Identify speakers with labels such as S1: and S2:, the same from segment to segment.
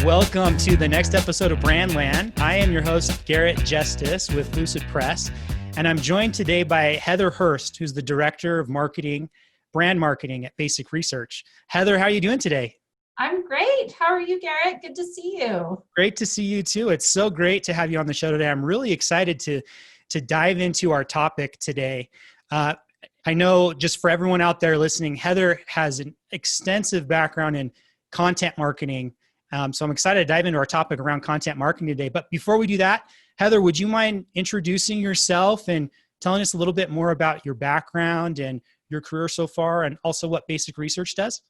S1: Welcome to the next episode of Brandland. I am your host, Garrett Justice with Lucid Press, and I'm joined today by Heather Hurst, who's the Director of Marketing, Brand Marketing at Basic Research. Heather, how are you doing today?
S2: I'm great. How are you, Garrett? Good to see you.
S1: Great to see you too. It's so great to have you on the show today. I'm really excited to dive into our topic today. I know just for everyone out there listening, Heather has an extensive background in content marketing. So I'm excited to dive into our topic around content marketing today. But before we do that, Heather, would you mind introducing yourself and telling us a little bit more about your background and your career so far, and also what Basic Research does?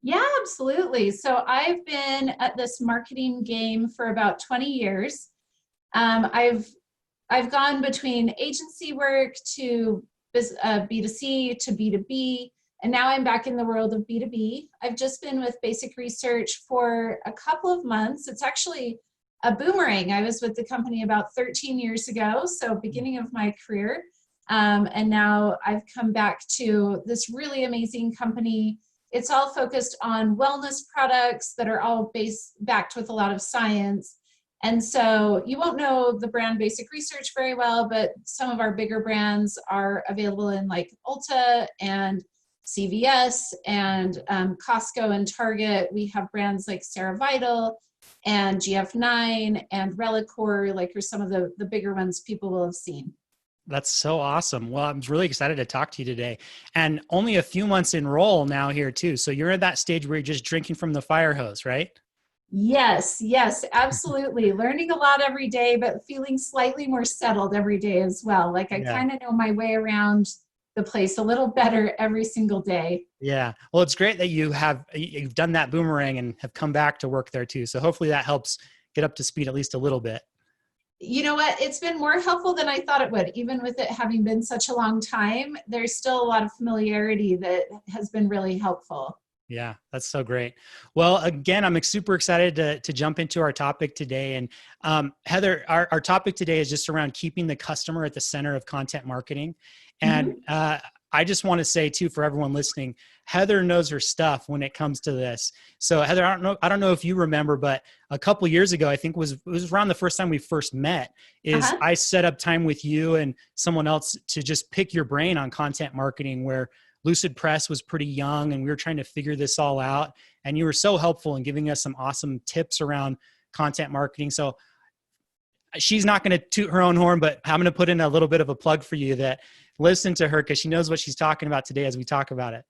S2: Yeah, absolutely. So I've been at this marketing game for about 20 years. I've gone between agency work to B2C to B2B, and now I'm back in the world of B2B. I've just been with Basic Research for a couple of months. It's actually a boomerang. I was with the company about 13 years ago, so beginning of my career. And now I've come back to this really amazing company. It's all focused on wellness products that are all backed with a lot of science. And so you won't know the brand Basic Research very well, but some of our bigger brands are available in like Ulta and CVS and Costco and Target. We have brands like CeraVital and GF9 and Relicor, like are some of the bigger ones people will have seen.
S1: That's so awesome. Well, I'm really excited to talk to you today. And only a few months in role now here too. So you're at that stage where you're just drinking from the fire hose, right?
S2: Yes, absolutely. Learning a lot every day, but feeling slightly more settled every day as well. Like I kind of know my way around the place a little better every single day.
S1: Yeah. Well, it's great that you've done that boomerang and have come back to work there too. So hopefully that helps get up to speed at least a little bit.
S2: You know what? It's been more helpful than I thought it would. Even with it having been such a long time, there's still a lot of familiarity that has been really helpful.
S1: Yeah, that's so great. Well, again, I'm super excited to jump into our topic today. And Heather, our topic today is just around keeping the customer at the center of content marketing. And I just want to say too, for everyone listening, Heather knows her stuff when it comes to this. So Heather, I don't know if you remember, but a couple of years ago, I think it was around the first time we first met, I set up time with you and someone else to just pick your brain on content marketing, where Lucid Press was pretty young and we were trying to figure this all out. And you were so helpful in giving us some awesome tips around content marketing. So she's not going to toot her own horn, but I'm going to put in a little bit of a plug for you that listen to her because she knows what she's talking about today as we talk about it.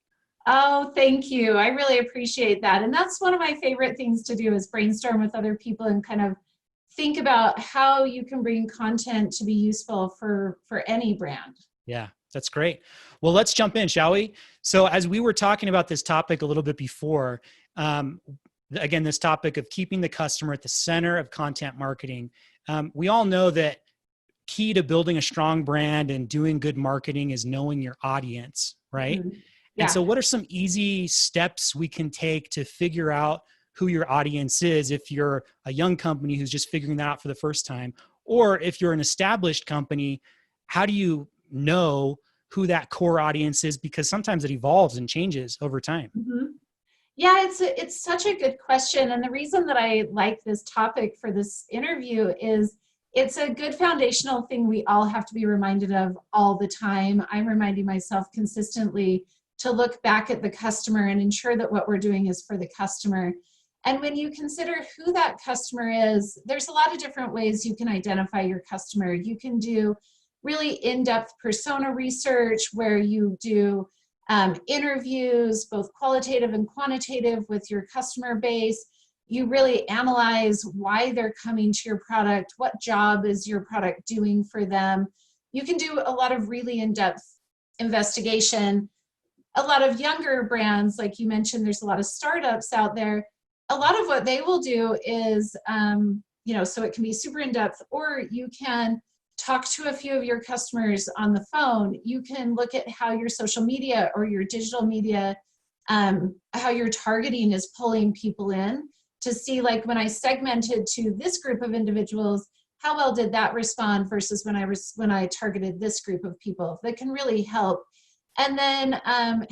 S2: Oh, thank you. I really appreciate that. And that's one of my favorite things to do is brainstorm with other people and kind of think about how you can bring content to be useful for any brand.
S1: Yeah, that's great. Well, let's jump in, shall we? So as we were talking about this topic a little bit before, again, this topic of keeping the customer at the center of content marketing, we all know that key to building a strong brand and doing good marketing is knowing your audience, right? Mm-hmm. Yeah. And so what are some easy steps we can take to figure out who your audience is if you're a young company who's just figuring that out for the first time? Or if you're an established company, how do you know who that core audience is? Because sometimes it evolves and changes over time.
S2: Mm-hmm. Yeah, it's such a good question. And the reason that I like this topic for this interview is it's a good foundational thing we all have to be reminded of all the time. I'm reminding myself consistently to look back at the customer and ensure that what we're doing is for the customer. And when you consider who that customer is, there's a lot of different ways you can identify your customer. You can do really in-depth persona research where you do interviews, both qualitative and quantitative, with your customer base. You really analyze why they're coming to your product, what job is your product doing for them. You can do a lot of really in-depth investigation. A lot of younger brands, like you mentioned, there's a lot of startups out there. A lot of what they will do is, so it can be super in-depth, or you can talk to a few of your customers on the phone. You can look at how your social media or your digital media, how your targeting is pulling people in to see, like, when I segmented to this group of individuals, how well did that respond versus when I targeted this group of people. That can really help. And then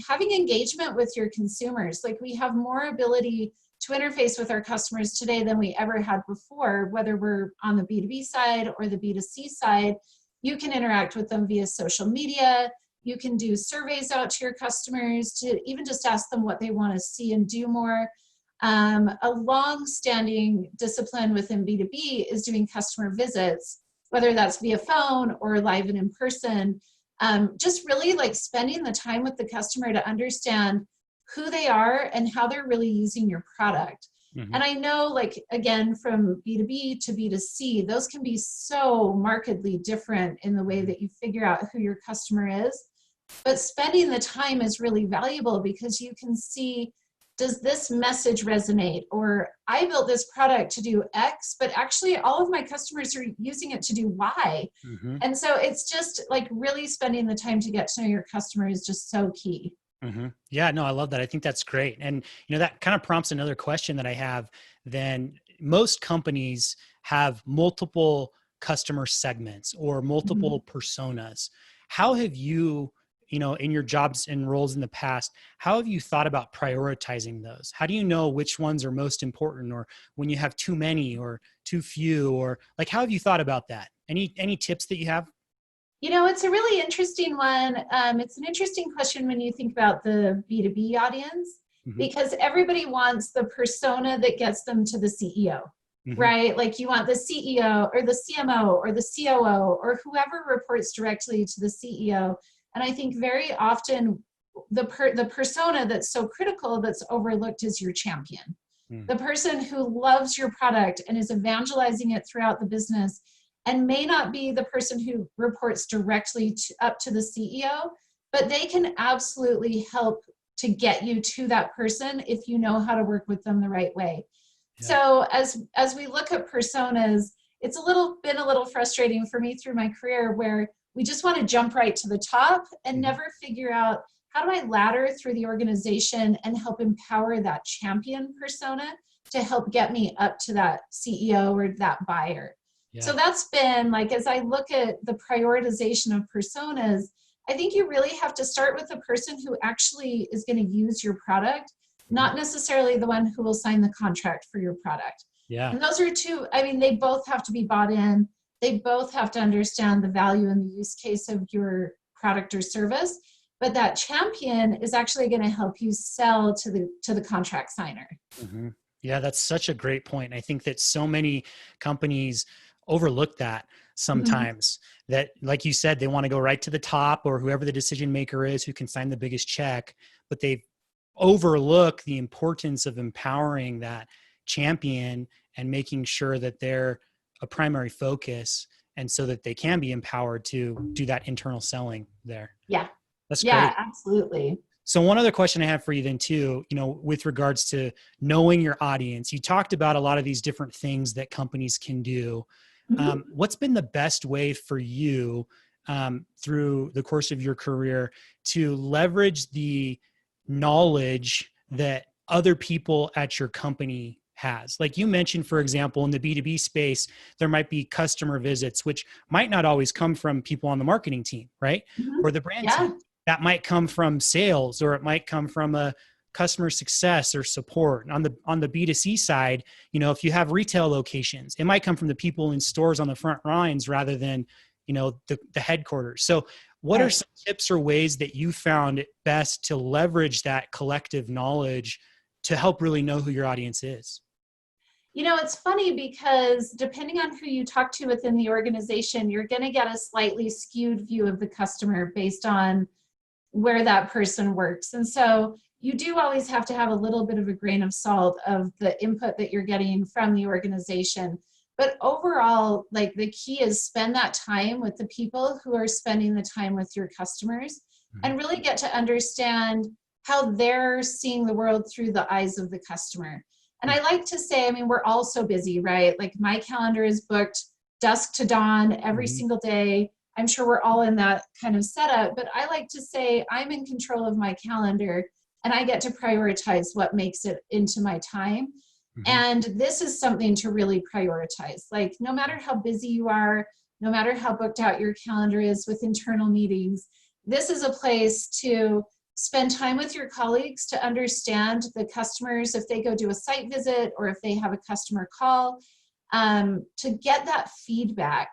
S2: having engagement with your consumers. Like, we have more ability to interface with our customers today than we ever had before, whether we're on the B2B side or the B2C side. You can interact with them via social media. You can do surveys out to your customers to even just ask them what they want to see and do more. A long-standing discipline within B2B is doing customer visits, whether that's via phone or live and in person. Just really like spending the time with the customer to understand who they are and how they're really using your product. Mm-hmm. And I know, like, again, from B2B to B2C, those can be so markedly different in the way that you figure out who your customer is. But spending the time is really valuable because you can see, does this message resonate? Or I built this product to do X, but actually all of my customers are using it to do Y. Mm-hmm. And so it's just like really spending the time to get to know your customer is just so key.
S1: Mm-hmm. Yeah, no, I love that. I think that's great. And, that kind of prompts another question that I have. Then most companies have multiple customer segments or multiple mm-hmm. personas. How have you, in your jobs and roles in the past, how have you thought about prioritizing those? How do you know which ones are most important, or when you have too many or too few, or like, how have you thought about that? Any tips that you have?
S2: It's a really interesting one. It's an interesting question when you think about the B2B audience, mm-hmm. because everybody wants the persona that gets them to the CEO, mm-hmm. right? Like you want the CEO or the CMO or the COO or whoever reports directly to the CEO. And I think very often the persona that's so critical that's overlooked is your champion, the person who loves your product and is evangelizing it throughout the business, and may not be the person who reports directly up to the CEO, but they can absolutely help to get you to that person if you know how to work with them the right way. Yeah. So as we look at personas, it's been a little frustrating for me through my career where we just want to jump right to the top and mm-hmm. never figure out, how do I ladder through the organization and help empower that champion persona to help get me up to that CEO or that buyer? Yeah. So that's been like, as I look at the prioritization of personas, I think you really have to start with the person who actually is going to use your product, not necessarily the one who will sign the contract for your product. Yeah. And those are two, they both have to be bought in. They both have to understand the value and the use case of your product or service. But that champion is actually going to help you sell to the contract signer.
S1: Mm-hmm. Yeah, that's such a great point. I think that so many companies overlook that sometimes, mm-hmm. that, like you said, they want to go right to the top or whoever the decision maker is who can sign the biggest check, but they overlook the importance of empowering that champion and making sure that they're a primary focus, and so that they can be empowered to do that internal selling there.
S2: Yeah.
S1: That's great.
S2: Yeah, absolutely.
S1: So one other question I have for you then too, with regards to knowing your audience, you talked about a lot of these different things that companies can do. Mm-hmm. What's been the best way for you through the course of your career to leverage the knowledge that other people at your company has? Like you mentioned, for example, in the B2B space, there might be customer visits, which might not always come from people on the marketing team, right? Mm-hmm. Or the brand team. That might come from sales, or it might come from a customer success or support. On the B2C side, if you have retail locations, it might come from the people in stores on the front lines rather than, the headquarters. So what are some tips or ways that you found it best to leverage that collective knowledge to help really know who your audience is?
S2: It's funny because depending on who you talk to within the organization, you're going to get a slightly skewed view of the customer based on where that person works. And so you do always have to have a little bit of a grain of salt of the input that you're getting from the organization. But overall, like the key is spend that time with the people who are spending the time with your customers, mm-hmm. and really get to understand how they're seeing the world through the eyes of the customer. And I like to say, we're all so busy, right? Like my calendar is booked dusk to dawn every mm-hmm. single day. I'm sure we're all in that kind of setup, but I like to say I'm in control of my calendar and I get to prioritize what makes it into my time. Mm-hmm. And this is something to really prioritize. Like no matter how busy you are, no matter how booked out your calendar is with internal meetings, this is a place to spend time with your colleagues to understand the customers if they go do a site visit or if they have a customer call, to get that feedback.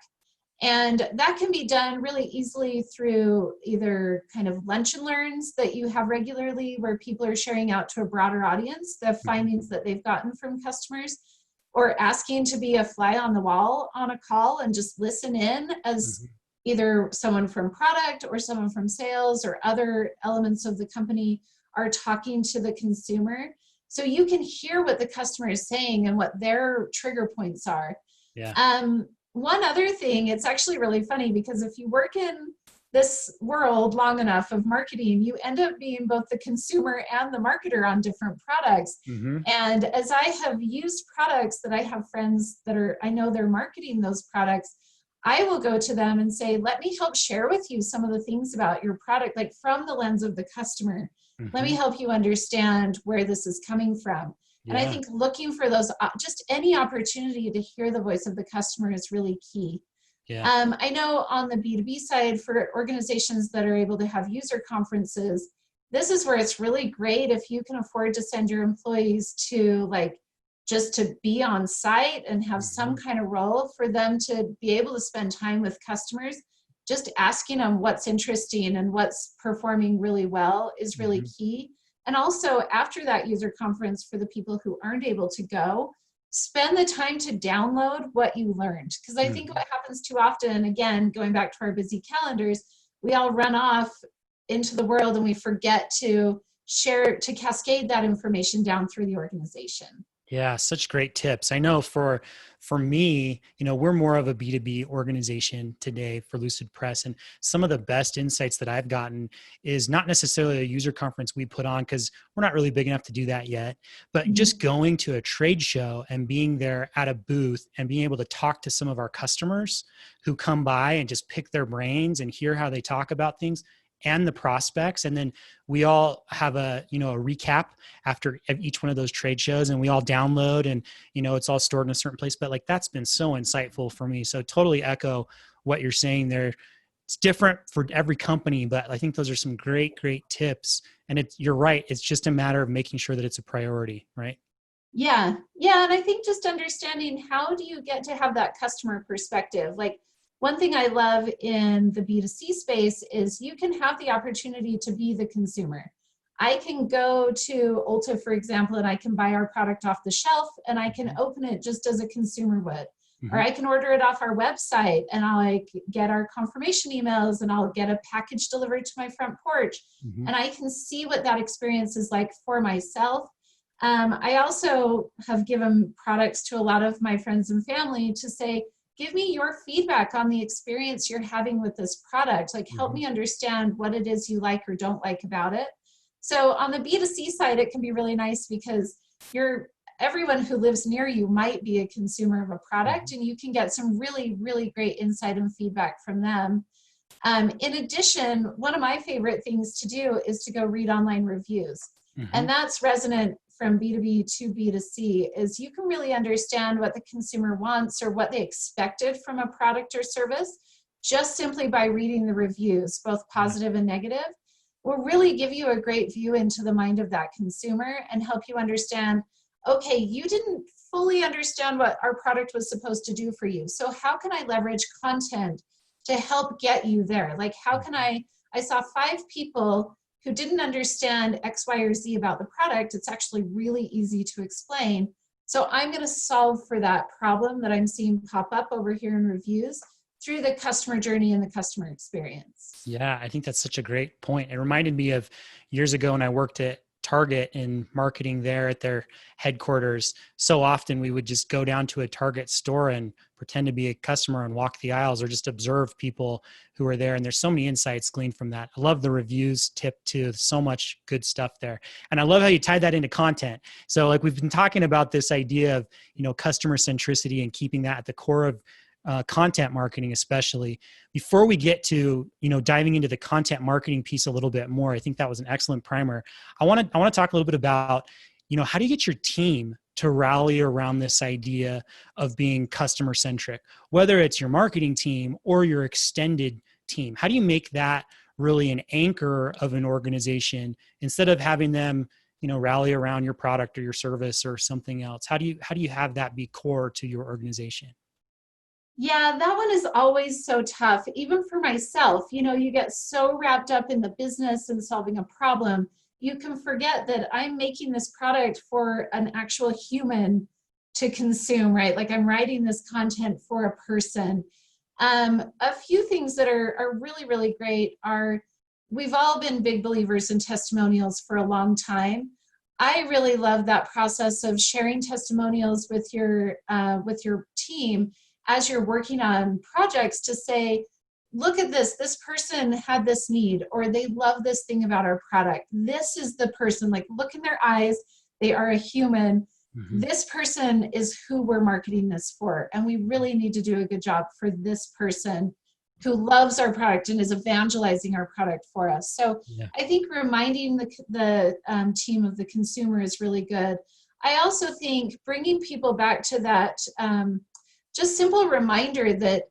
S2: And that can be done really easily through either kind of lunch and learns that you have regularly where people are sharing out to a broader audience the findings that they've gotten from customers, or asking to be a fly on the wall on a call and just listen in as either someone from product or someone from sales or other elements of the company are talking to the consumer. So you can hear what the customer is saying and what their trigger points are.
S1: Yeah.
S2: One other thing, it's actually really funny because if you work in this world long enough of marketing, you end up being both the consumer and the marketer on different products. And as I have used products that I have friends that I know they're marketing those products, I will go to them and say, let me help share with you some of the things about your product, like from the lens of the customer. Let me help you understand where this is coming from. And I think looking for those, just any opportunity to hear the voice of the customer is really key. I know on the B2B side, for organizations that are able to have user conferences, this is where it's really great if you can afford to send your employees to like just to be on site and have some kind of role for them to be able to spend time with customers. Just asking them what's interesting and what's performing really well is really key. And also after that user conference, for the people who aren't able to go, spend the time to download what you learned. Because I think what happens too often, again, going back to our busy calendars, we all run off into the world and we forget to share, to cascade that information down through the organization.
S1: Yeah, such great tips. I know for me, we're more of a B2B organization today for Lucid Press. And some of the best insights that I've gotten is not necessarily a user conference we put on because we're not really big enough to do that yet, but just going to a trade show and being there at a booth and being able to talk to some of our customers who come by and just pick their brains and hear how they talk about things and the prospects. And then we all have a recap after each one of those trade shows, and we all download, and, it's all stored in a certain place, but like, that's been so insightful for me. So totally echo what you're saying there. It's different for every company, but I think those are some great tips. And you're right. It's just a matter of making sure that it's a priority, right?
S2: Yeah. And I think just understanding, how do you get to have that customer perspective? Like, one thing I love in the B2C space is you can have the opportunity to be the consumer. I can go to Ulta, for example, and I can buy our product off the shelf and I can open it just as a consumer would. Or I can order it off our website and I'll get our confirmation emails and I'll get a package delivered to my front porch. And I can see what that experience is like for myself. I also have given products to a lot of my friends and family to say, give me your feedback on the experience you're having with this product. Like, help me understand what it is you like or don't like about it. So on the B2C side, it can be really nice because everyone who lives near you might be a consumer of a product, and you can get some really great insight and feedback from them. In addition, one of my favorite things to do is to go read online reviews. And that's resonant from B2B to B2C, is you can really understand what the consumer wants or what they expected from a product or service just simply by reading the reviews, both positive and negative. Will really give you a great view into the mind of that consumer and help you understand, okay, you didn't fully understand what our product was supposed to do for you. So how can I leverage content to help get you there? Like, how can I saw 5 people who didn't understand X, Y, or Z about the product. It's actually really easy to explain. So I'm going to solve for that problem that I'm seeing pop up over here in reviews through the customer journey and the customer experience.
S1: Yeah, I think that's such a great point. It reminded me of years ago when I worked at Target in marketing there at their headquarters. So often we would just go down to a Target store and pretend to be a customer and walk the aisles or just observe people who are there. And there's so many insights gleaned from that. I love the reviews tip too. So much good stuff there. And I love how you tie that into content. So like, we've been talking about this idea of, customer centricity and keeping that at the core of content marketing, especially. Before we get to, diving into the content marketing piece a little bit more, I think that was an excellent primer. I want to talk a little bit about, how do you get your team to rally around this idea of being customer centric, whether it's your marketing team or your extended team? How do you make that really an anchor of an organization instead of having them, rally around your product or your service or something else? How do you have that be core to your organization?
S2: Yeah, that one is always so tough, even for myself. You get so wrapped up in the business and solving a problem, you can forget that I'm making this product for an actual human to consume, right? Like I'm writing this content for a person. A few things that are really, really great are we've all been big believers in testimonials for a long time. I really love that process of sharing testimonials with your team as you're working on projects to say, look at this person had this need, or they love this thing about our product. This is the person, like look in their eyes, they are a human.
S1: Mm-hmm.
S2: This person is who we're marketing this for. And we really need to do a good job for this person who loves our product and is evangelizing our product for us. So
S1: Yeah.
S2: I think reminding the team of the consumer is really good. I also think bringing people back to that just simple reminder that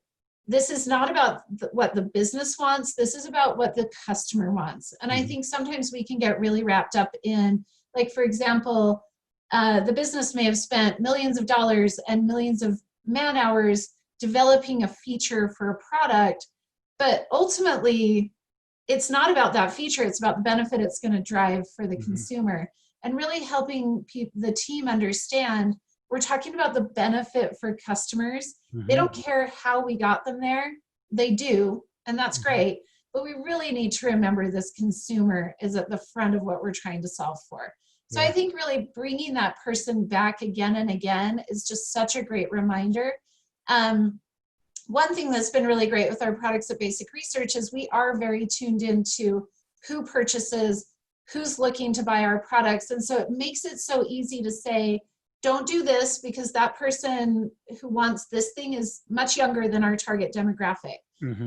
S2: this is not about what the business wants. This is about what the customer wants. And I think sometimes we can get really wrapped up in, like, for example, the business may have spent millions of dollars and millions of man hours developing a feature for a product, but ultimately it's not about that feature. It's about the benefit it's going to drive for the consumer, and really helping the team understand we're talking about the benefit for customers. They don't care how we got them there. They do, and that's great. But we really need to remember this consumer is at the front of what we're trying to solve for. So I think really bringing that person back again and again is just such a great reminder. One thing that's been really great with our products at Basic Research is we are very tuned into who purchases, who's looking to buy our products. And so it makes it so easy to say, don't do this because that person who wants this thing is much younger than our target demographic.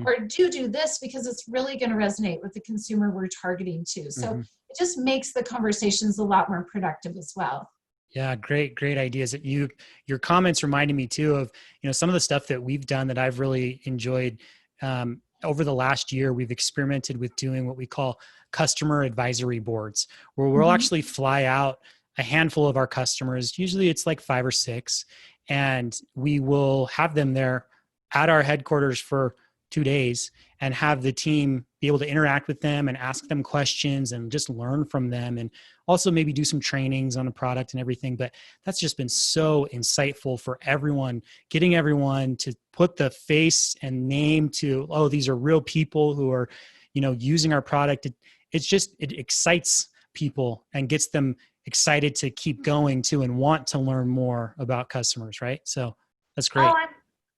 S2: Or do this because it's really going to resonate with the consumer we're targeting to. So it just makes the conversations a lot more productive as well.
S1: Yeah, great ideas. Your comments reminded me too of, some of the stuff that we've done that I've really enjoyed. Over the last year, we've experimented with doing what we call customer advisory boards, where we'll actually fly out a handful of our customers. Usually it's like 5 or 6, and we will have them there at our headquarters for 2 days and have the team be able to interact with them and ask them questions and just learn from them, and also maybe do some trainings on a product and everything. But that's just been so insightful for everyone, getting everyone to put the face and name to, oh, these are real people who are, using our product. It excites people and gets them excited to keep going too and want to learn more about customers, right? So that's great.
S2: Oh,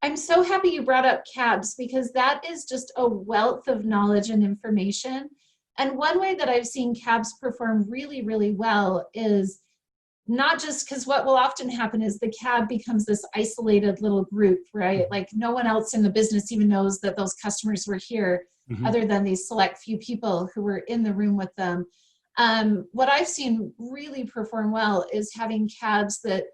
S2: I'm so happy you brought up CABs, because that is just a wealth of knowledge and information. And one way that I've seen CABs perform really, really well is not just because what will often happen is the CAB becomes this isolated little group, right? Like no one else in the business even knows that those customers were here other than these select few people who were in the room with them. What I've seen really perform well is having CABs that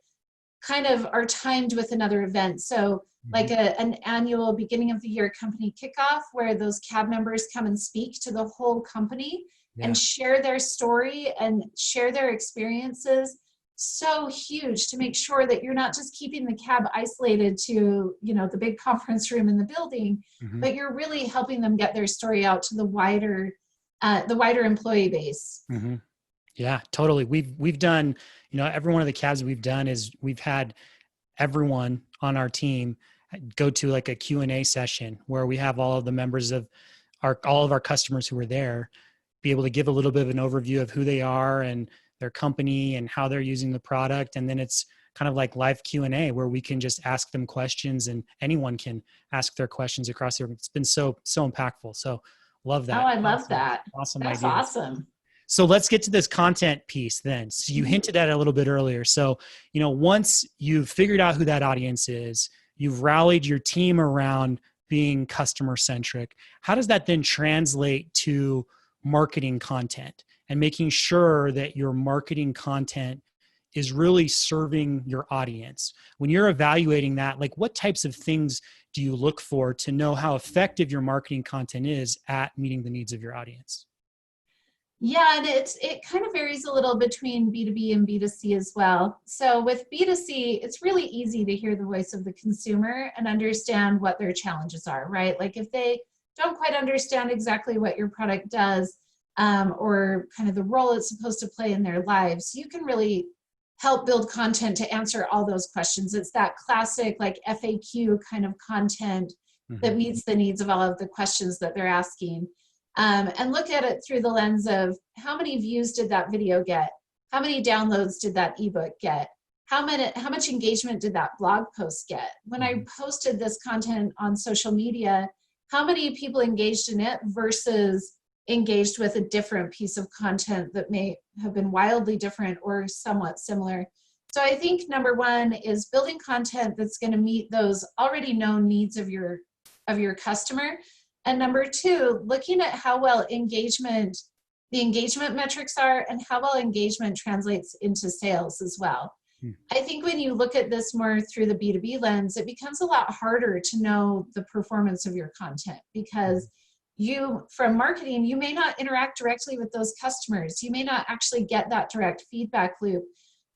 S2: kind of are timed with another event. So like an annual beginning of the year company kickoff, where those CAB members come and speak to the whole company and share their story and share their experiences. So huge to make sure that you're not just keeping the CAB isolated to, the big conference room in the building, but you're really helping them get their story out to the wider employee base.
S1: Yeah, totally. We've done, every one of the CABs we've done is we've had everyone on our team go to like a Q&A session where we have all of the members of all of our customers who were there be able to give a little bit of an overview of who they are and their company and how they're using the product. And then it's kind of like live Q&A where we can just ask them questions and anyone can ask their questions across there. It's been so impactful. So love that.
S2: Oh, I love that.
S1: Awesome
S2: That's
S1: idea.
S2: awesome.
S1: So let's get to this content piece then. So you hinted at it a little bit earlier. So, once you've figured out who that audience is, you've rallied your team around being customer centric. How does that then translate to marketing content and making sure that your marketing content is really serving your audience? When you're evaluating that, like what types of things do you look for to know how effective your marketing content is at meeting the needs of your audience?
S2: Yeah, and it kind of varies a little between B2B and B2C as well. So with B2C, it's really easy to hear the voice of the consumer and understand what their challenges are, right? Like if they don't quite understand exactly what your product does, or kind of the role it's supposed to play in their lives, you can really help build content to answer all those questions. It's that classic like FAQ kind of content that
S1: Mm-hmm.
S2: meets the needs of all of the questions that they're asking. And look at it through the lens of how many views did that video get? How many downloads did that ebook get? How much engagement did that blog post get? When I posted this content on social media, how many people engaged in it versus engaged with a different piece of content that may have been wildly different or somewhat similar? So I think number one is building content that's going to meet those already known needs of your customer. And number two, looking at how well the engagement metrics are and how well engagement translates into sales as well. I think when you look at this more through the B2B lens, it becomes a lot harder to know the performance of your content because from marketing, you may not interact directly with those customers. You may not actually get that direct feedback loop.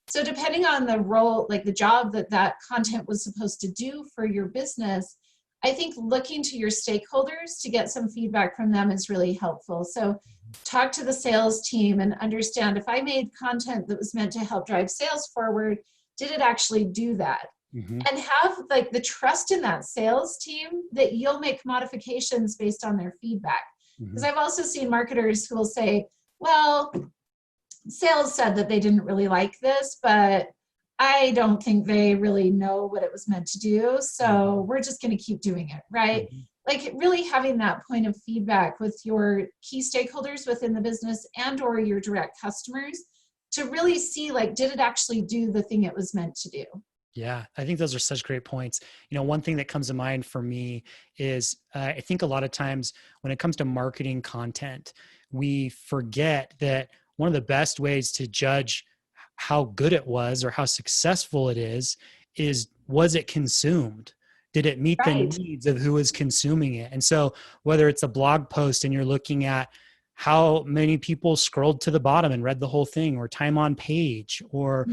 S2: So depending on the role, like the job that content was supposed to do for your business, I think looking to your stakeholders to get some feedback from them is really helpful. So talk to the sales team and understand if I made content that was meant to help drive sales forward, did it actually do that?
S1: Mm-hmm.
S2: And have like the trust in that sales team that you'll make modifications based on their feedback. Because I've also seen marketers who will say, well, sales said that they didn't really like this, but I don't think they really know what it was meant to do. So we're just going to keep doing it, right? Like really having that point of feedback with your key stakeholders within the business and or your direct customers to really see like, did it actually do the thing it was meant to do?
S1: Yeah, I think those are such great points. One thing that comes to mind for me is I think a lot of times when it comes to marketing content, we forget that one of the best ways to judge how good it was or how successful it is was it consumed? Did it meet the
S2: Right.
S1: needs of who is consuming it? And so whether it's a blog post and you're looking at how many people scrolled to the bottom and read the whole thing, or time on page, or,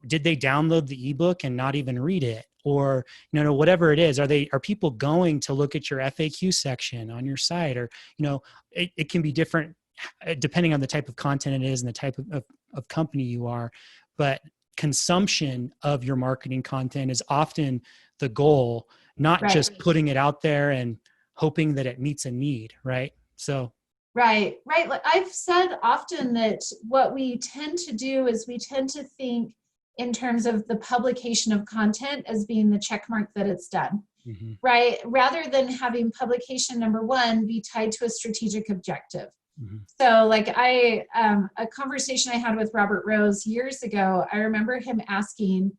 S1: did they download the ebook and not even read it? Or, whatever it is, are people going to look at your FAQ section on your site? Or, it can be different depending on the type of content it is and the type of company you are. But consumption of your marketing content is often the goal, not
S2: Right.
S1: just putting it out there and hoping that it meets a need, right? So
S2: Right. Like I've said often that what we tend to do is we tend to think in terms of the publication of content as being the check mark that it's done, right? Rather than having publication number one be tied to a strategic objective. So like a conversation I had with Robert Rose years ago, I remember him asking,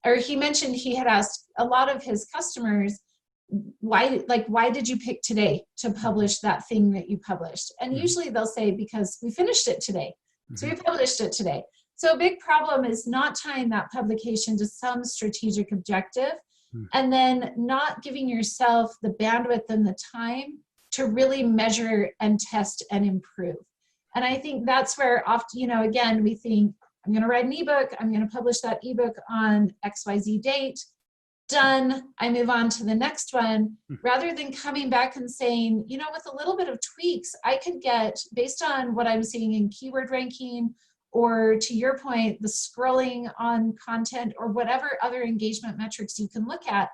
S2: or he mentioned he had asked a lot of his customers, why did you pick today to publish that thing that you published? And usually they'll say, because we finished it today. So we published it today. So a big problem is not tying that publication to some strategic objective and then not giving yourself the bandwidth and the time to really measure and test and improve. And I think that's where often, again, we think, I'm going to write an ebook. I'm going to publish that ebook on XYZ date. Done. I move on to the next one, rather than coming back and saying, with a little bit of tweaks, I could get, based on what I'm seeing in keyword ranking, or to your point, the scrolling on content or whatever other engagement metrics you can look at,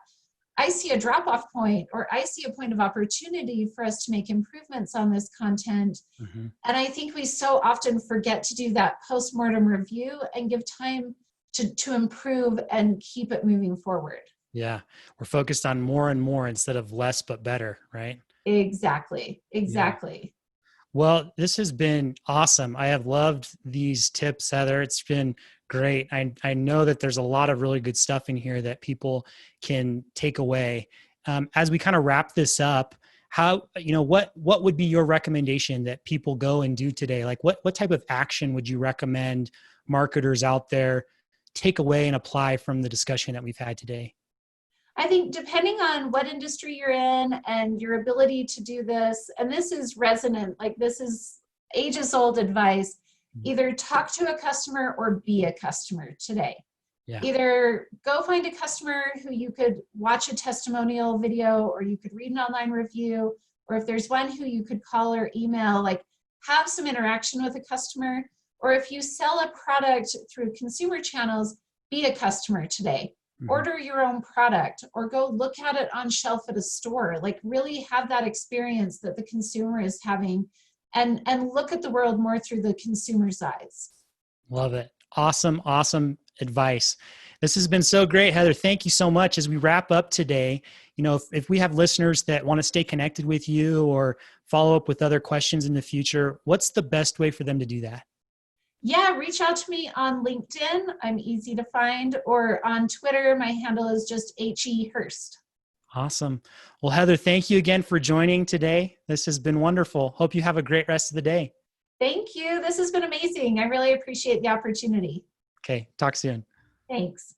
S2: I see a drop-off point, or I see a point of opportunity for us to make improvements on this content. And I think we so often forget to do that post-mortem review and give time to improve and keep it moving forward.
S1: Yeah. We're focused on more and more instead of less, but better, right?
S2: Exactly.
S1: Yeah. Well, this has been awesome. I have loved these tips, Heather. It's been great. I know that there's a lot of really good stuff in here that people can take away. As we kind of wrap this up, what would be your recommendation that people go and do today? Like what type of action would you recommend marketers out there take away and apply from the discussion that we've had today?
S2: I think depending on what industry you're in and your ability to do this, and this is resonant, like this is ages old advice, either talk to a customer or be a customer today.
S1: Yeah.
S2: Either go find a customer who you could watch a testimonial video, or you could read an online review, or if there's one who you could call or email, like have some interaction with a customer. Or if you sell a product through consumer channels, be a customer today. Mm-hmm. Order your own product or go look at it on shelf at a store. Like really have that experience that the consumer is having, and look at the world more through the consumer's eyes.
S1: Love it. Awesome advice. This has been so great, Heather. Thank you so much. As we wrap up today, if we have listeners that want to stay connected with you or follow up with other questions in the future, what's the best way for them to do that?
S2: Yeah, reach out to me on LinkedIn. I'm easy to find, or on Twitter. My handle is just HE Hurst.
S1: Awesome. Well, Heather, thank you again for joining today. This has been wonderful. Hope you have a great rest of the day.
S2: Thank you. This has been amazing. I really appreciate the opportunity.
S1: Okay. Talk soon.
S2: Thanks.